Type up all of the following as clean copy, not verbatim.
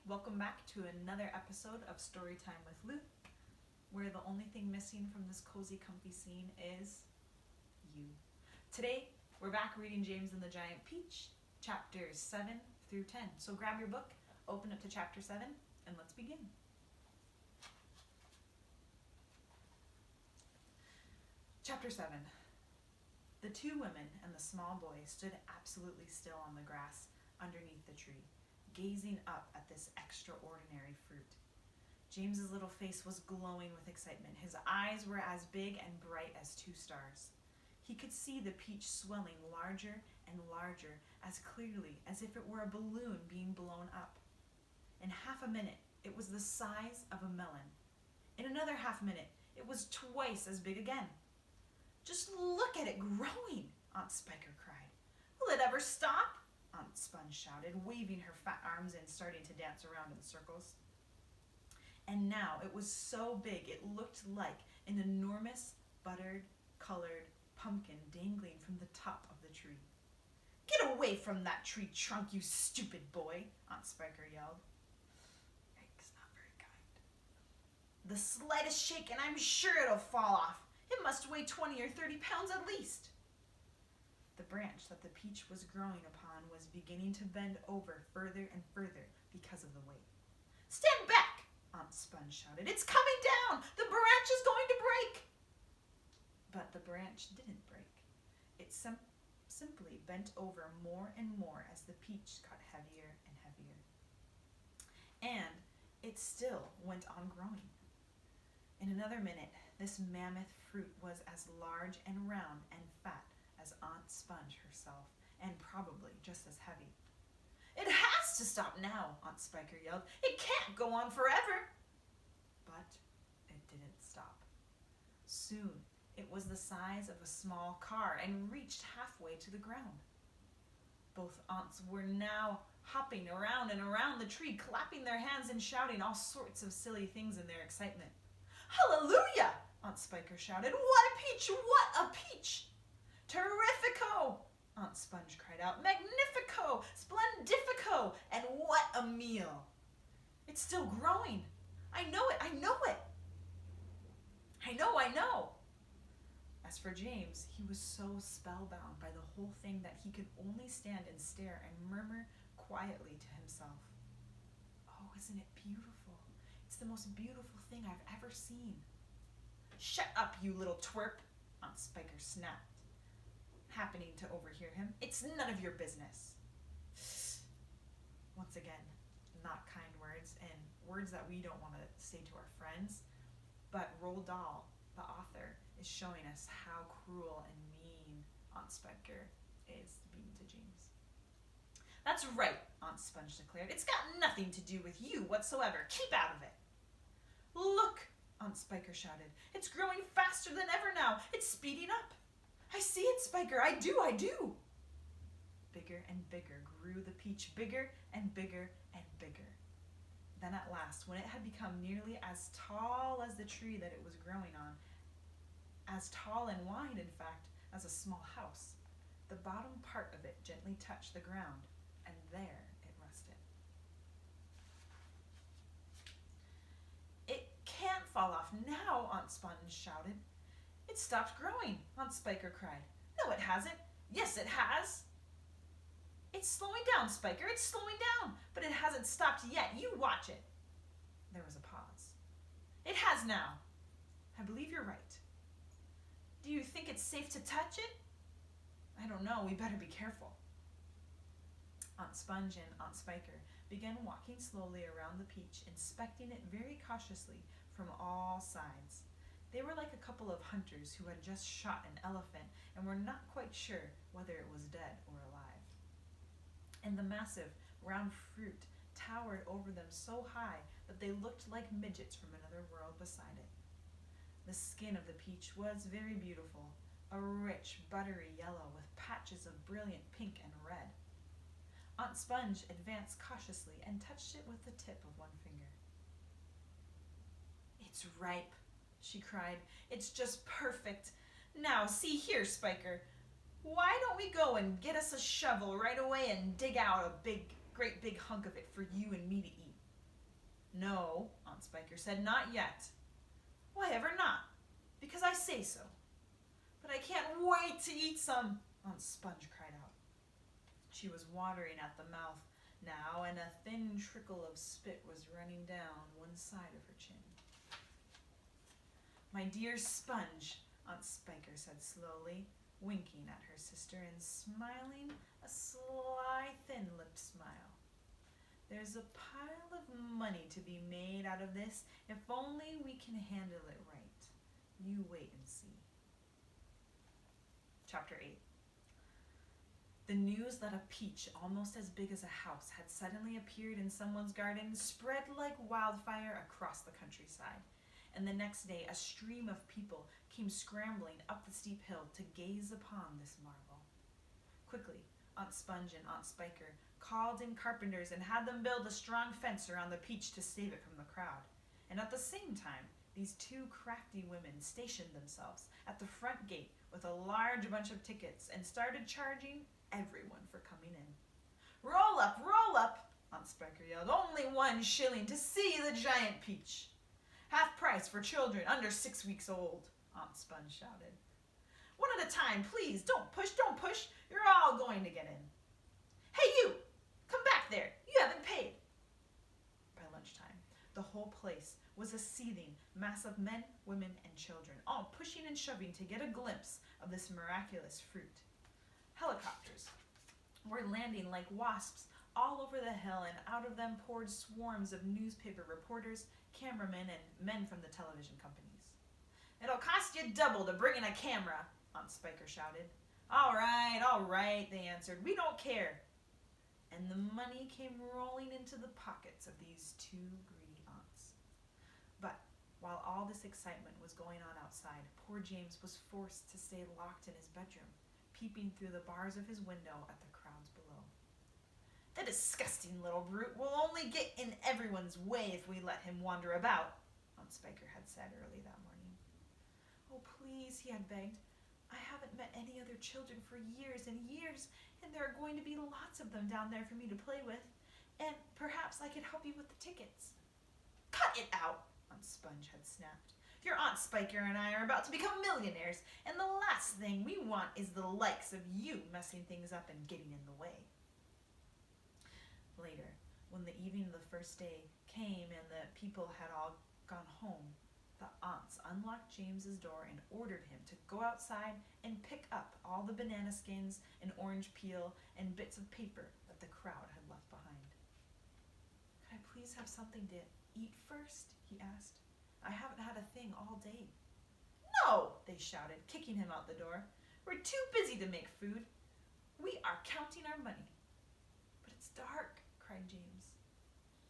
welcome back to another episode of Storytime with Lou, where the only thing missing from this cozy, comfy scene is you. Today, we're back reading James and the Giant Peach, chapters 7 through 10. So grab your book, open it to chapter 7, and let's begin. Chapter 7. The two women and the small boy stood absolutely still on the grass underneath the tree, gazing up at this extraordinary fruit. James's little face was glowing with excitement. His eyes were as big and bright as two stars. He could see the peach swelling larger and larger, as clearly as if it were a balloon being blown up. In half a minute, it was the size of a melon. In another half minute, it was twice as big again. "Just look at it growing," Aunt Spiker cried. "Will it ever stop?" Aunt Sponge shouted, waving her fat arms and starting to dance around in circles. And now it was so big it looked like an enormous buttered-colored pumpkin dangling from the top of the tree. "Get away from that tree trunk, you stupid boy," Aunt Spiker yelled. Yikes, not very kind. "The slightest shake and I'm sure it'll fall off. It must weigh 20 or 30 pounds at least." The branch that the peach was growing upon was beginning to bend over further and further because of the weight. "Stand back!" Aunt Sponge shouted. "It's coming down! The branch is going to break!" But the branch didn't break. It simply bent over more and more as the peach got heavier and heavier. And it still went on growing. In another minute, this mammoth fruit was as large and round and fat as Aunt Sponge herself, and probably just as heavy. "It has to stop now," Aunt Spiker yelled. "It can't go on forever." But it didn't stop. Soon, it was the size of a small car and reached halfway to the ground. Both aunts were now hopping around and around the tree, clapping their hands and shouting all sorts of silly things in their excitement. "Hallelujah!" Aunt Spiker shouted. "What a peach! What a peach!" "Terrifico!" Aunt Sponge cried out. "Magnifico! Splendifico! And what a meal!" "It's still growing. I know it! I know it! I know! As for James, he was so spellbound by the whole thing that he could only stand and stare and murmur quietly to himself. "Oh, isn't it beautiful? It's the most beautiful thing I've ever seen." "Shut up, you little twerp!" Aunt Spiker snapped, happening to overhear him. "It's none of your business." Once again, not kind words, and words that we don't want to say to our friends. But Roald Dahl, the author, is showing us how cruel and mean Aunt Spiker is being to James. "That's right," Aunt Sponge declared. "It's got nothing to do with you whatsoever. Keep out of it." "Look!" Aunt Spiker shouted. "It's growing faster than ever now. It's speeding up. I see it, Spiker. I do. Bigger and bigger grew the peach, bigger and bigger and bigger. Then at last, when it had become nearly as tall as the tree that it was growing on, as tall and wide, in fact, as a small house, the bottom part of it gently touched the ground, and there it rested. "It can't fall off now," Aunt Sponge shouted. "It stopped growing," Aunt Spiker cried. "No, it hasn't." "Yes, it has." "It's slowing down, Spiker, it's slowing down, but it hasn't stopped yet. You watch it." There was a pause. "It has now. I believe you're right. Do you think it's safe to touch it?" "I don't know. We better be careful." Aunt Sponge and Aunt Spiker began walking slowly around the peach, inspecting it very cautiously from all sides. They were like a couple of hunters who had just shot an elephant and were not quite sure whether it was dead or alive. And the massive, round fruit towered over them so high that they looked like midgets from another world beside it. The skin of the peach was very beautiful, a rich, buttery yellow with patches of brilliant pink and red. Aunt Sponge advanced cautiously and touched it with the tip of one finger. "It's ripe," she cried. "It's just perfect. Now, see here, Spiker. Why don't we go and get us a shovel right away and dig out a great big hunk of it for you and me to eat?" No, Aunt Spiker said, not yet. Why ever not? Because I say so. But I can't wait to eat some, Aunt Sponge cried out. She was watering at the mouth now, and a thin trickle of spit was running down one side of her chin. My dear Sponge, Aunt Spiker said slowly, winking at her sister and smiling a sly, thin-lipped smile. There's a pile of money to be made out of this if only we can handle it right. You wait and see. Chapter 8. The news that a peach almost as big as a house had suddenly appeared in someone's garden spread like wildfire across the countryside, and the next day a stream of people came scrambling up the steep hill to gaze upon this marvel. Quickly, Aunt Sponge and Aunt Spiker called in carpenters and had them build a strong fence around the peach to save it from the crowd, and at the same time these two crafty women stationed themselves at the front gate with a large bunch of tickets and started charging everyone for coming in. Roll up, Aunt Spiker yelled. Only 1 shilling to see the giant peach. Half price for children under 6 weeks old, Aunt Sponge shouted. One at a time, please. Don't push. You're all going to get in. Hey, you! Come back there. You haven't paid. By lunchtime, the whole place was a seething mass of men, women, and children, all pushing and shoving to get a glimpse of this miraculous fruit. Helicopters were landing like wasps all over the hill, and out of them poured swarms of newspaper reporters, cameramen, and men from the television companies. It'll cost you double to bring in a camera, Aunt Spiker shouted. All right, they answered. We don't care. And the money came rolling into the pockets of these two greedy aunts. But while all this excitement was going on outside, poor James was forced to stay locked in his bedroom, peeping through the bars of his window at the crowds below. The disgusting little brute will only get in everyone's way if we let him wander about, Aunt Spiker had said early that morning. Oh, please, he had begged. I haven't met any other children for years and years, and there are going to be lots of them down there for me to play with, and perhaps I could help you with the tickets. Cut it out, Aunt Sponge had snapped. Your Aunt Spiker and I are about to become millionaires, and the last thing we want is the likes of you messing things up and getting in the way. Later, when the evening of the first day came and the people had all gone home, the aunts unlocked James's door and ordered him to go outside and pick up all the banana skins and orange peel and bits of paper that the crowd had left behind. Could I please have something to eat first? He asked. I haven't had a thing all day. No, they shouted, kicking him out the door. We're too busy to make food. We are counting our money. But it's dark, cried James.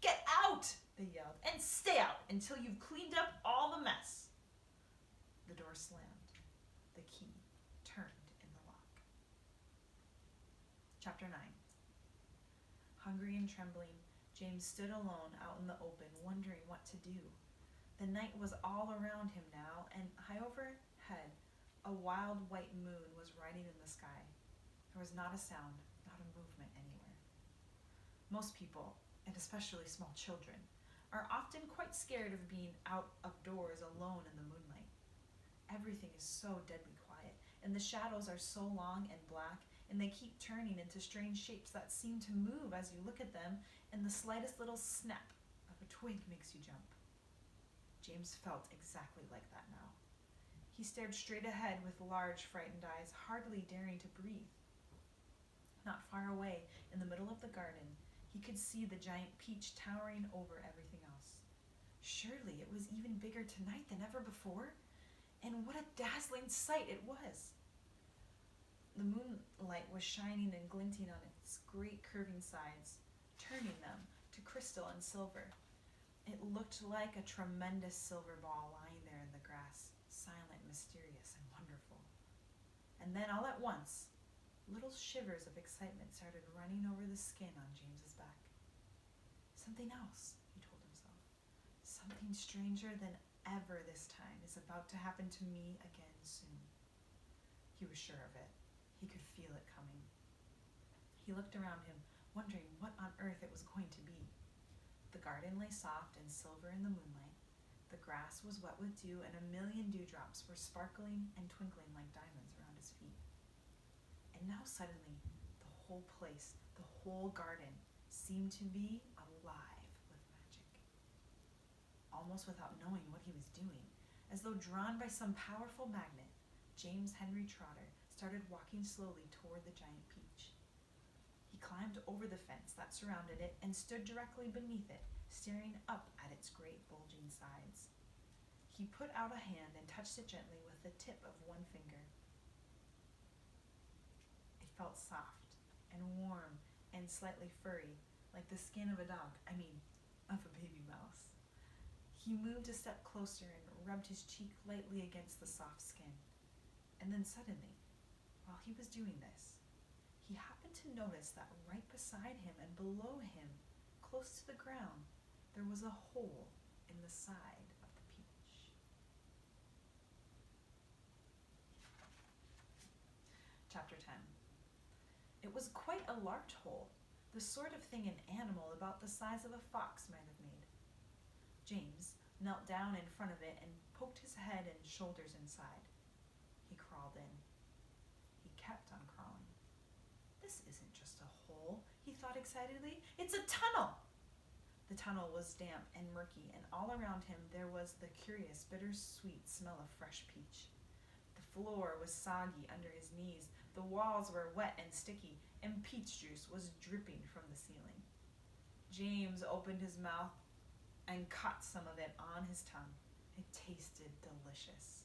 Get out, they yelled, and stay out until you've cleaned up all the mess. The door slammed. The key turned in the lock. Chapter 9. Hungry and trembling, James stood alone out in the open, wondering what to do. The night was all around him now, and high overhead, a wild white moon was riding in the sky. There was not a sound, not a movement anywhere. Most people, and especially small children, are often quite scared of being out of doors alone in the moonlight. Everything is so deadly quiet, and the shadows are so long and black, and they keep turning into strange shapes that seem to move as you look at them, and the slightest little snap of a twig makes you jump. James felt exactly like that now. He stared straight ahead with large, frightened eyes, hardly daring to breathe. Not far away, in the middle of the garden, he could see the giant peach towering over everything else. Surely it was even bigger tonight than ever before, and what a dazzling sight it was. The moonlight was shining and glinting on its great curving sides, turning them to crystal and silver. It looked like a tremendous silver ball lying there in the grass, silent, mysterious, and wonderful. And then all at once, little shivers of excitement started running over the skin on James's back. Something else, he told himself. Something stranger than ever this time is about to happen to me again soon. He was sure of it. He could feel it coming. He looked around him, wondering what on earth it was going to be. The garden garden lay soft and silver in the moonlight. The grass was wet with dew, and 1,000,000 dewdrops were sparkling and twinkling like diamonds around his feet. And now suddenly, the whole place, the whole garden, seemed to be alive with magic. Almost without knowing what he was doing, as though drawn by some powerful magnet, James Henry Trotter started walking slowly toward the giant peach. He climbed over the fence that surrounded it and stood directly beneath it, staring up at its great bulging sides. He put out a hand and touched it gently with the tip of one finger. It felt soft and warm and slightly furry, like the skin of a dog, of a baby mouse. He moved a step closer and rubbed his cheek lightly against the soft skin. And then suddenly, while he was doing this, he happened to notice that right beside him and below him, close to the ground, there was a hole in the side of the peach. Chapter 10. It was quite a large hole, the sort of thing an animal about the size of a fox might have made. James knelt down in front of it and poked his head and shoulders inside. He crawled in. He kept on crawling. This isn't just a hole, he thought excitedly. It's a tunnel! The tunnel was damp and murky, and all around him there was the curious, bittersweet smell of fresh peach. The floor was soggy under his knees, the walls were wet and sticky, and peach juice was dripping from the ceiling. James opened his mouth and caught some of it on his tongue. It tasted delicious.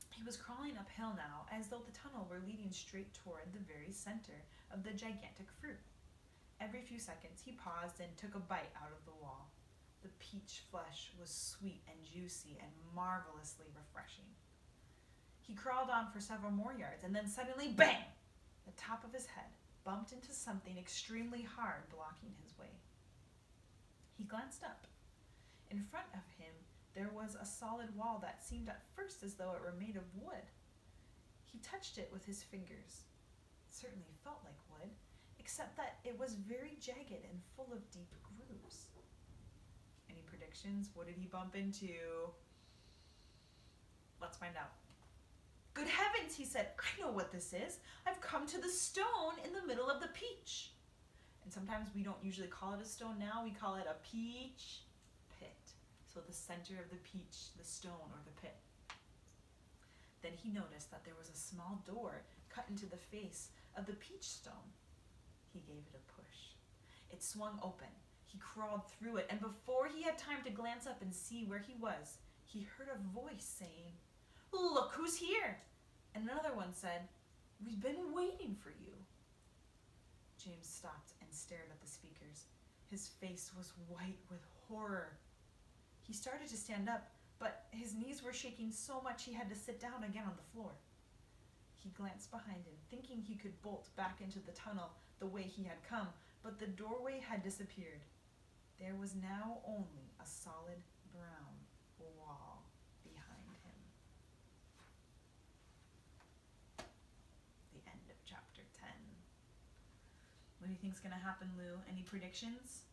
He was crawling uphill now, as though the tunnel were leading straight toward the very center of the gigantic fruit. Every few seconds he paused and took a bite out of the wall. The peach flesh was sweet and juicy and marvelously refreshing. He crawled on for several more yards, and then suddenly, bang! The top of his head bumped into something extremely hard blocking his way. He glanced up. In front of him, there was a solid wall that seemed at first as though it were made of wood. He touched it with his fingers. It certainly felt like wood, except that it was very jagged and full of deep grooves. Any predictions? What did he bump into? Let's find out. Good heavens, he said, I know what this is. I've come to the stone in the middle of the peach. And sometimes we don't usually call it a stone now, we call it a peach pit. So the center of the peach, the stone or the pit. Then he noticed that there was a small door cut into the face of the peach stone. He gave it a push. It swung open. He crawled through it, and before he had time to glance up and see where he was, he heard a voice saying, Look who's here! And another one said, We've been waiting for you. James stopped and stared at the speakers. His face was white with horror. He started to stand up, but his knees were shaking so much he had to sit down again on the floor. He glanced behind him, thinking he could bolt back into the tunnel the way he had come, but the doorway had disappeared. There was now only a solid brown wall behind him. The end of chapter 10. What do you think's going to happen, Lou? Any predictions?